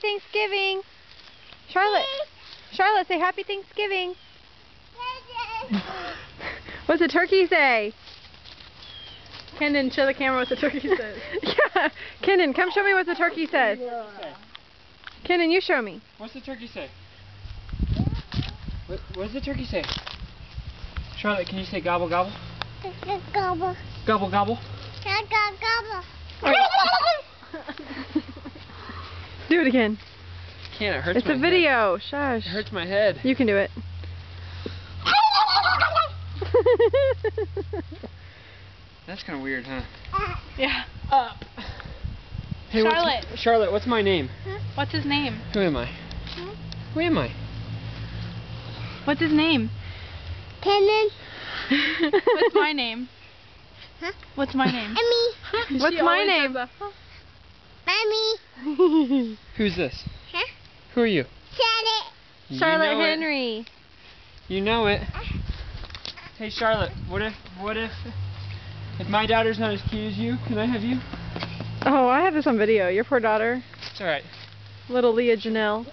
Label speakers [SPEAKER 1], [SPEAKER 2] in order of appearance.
[SPEAKER 1] Thanksgiving. Charlotte, say Happy Thanksgiving. What's the turkey say?
[SPEAKER 2] Kendon, show the camera what the turkey says.
[SPEAKER 1] Yeah. Kendon, come show me what the turkey says. Kendon, you show me.
[SPEAKER 3] What's the turkey say? What does the turkey say? Charlotte, can you say gobble gobble?
[SPEAKER 4] Gobble.
[SPEAKER 3] Gobble gobble?
[SPEAKER 4] Gobble.
[SPEAKER 1] Do it again.
[SPEAKER 3] Can't, it hurts
[SPEAKER 1] It's
[SPEAKER 3] my
[SPEAKER 1] a
[SPEAKER 3] head.
[SPEAKER 1] video. Shush.
[SPEAKER 3] It hurts my head.
[SPEAKER 1] You can do it.
[SPEAKER 3] That's kind of weird, huh?
[SPEAKER 2] Yeah.
[SPEAKER 3] Up. Hey,
[SPEAKER 2] Charlotte.
[SPEAKER 3] Charlotte, what's my name?
[SPEAKER 2] What's his name?
[SPEAKER 3] Who am I? Who am I?
[SPEAKER 2] What's his name?
[SPEAKER 4] Kendon.
[SPEAKER 2] What's my name?
[SPEAKER 4] Huh?
[SPEAKER 2] What's my name?
[SPEAKER 4] Emmy.
[SPEAKER 1] What's my name?
[SPEAKER 4] Mommy.
[SPEAKER 3] Who's this?
[SPEAKER 4] Huh?
[SPEAKER 3] Who are you?
[SPEAKER 4] Charlotte.
[SPEAKER 1] Charlotte
[SPEAKER 3] You know
[SPEAKER 1] Henry.
[SPEAKER 3] It. You know it. Hey Charlotte, what if my daughter's not as cute as you? Can I have you?
[SPEAKER 1] Oh, I have this on video. Your poor daughter.
[SPEAKER 3] It's alright.
[SPEAKER 1] Little Leah Janelle.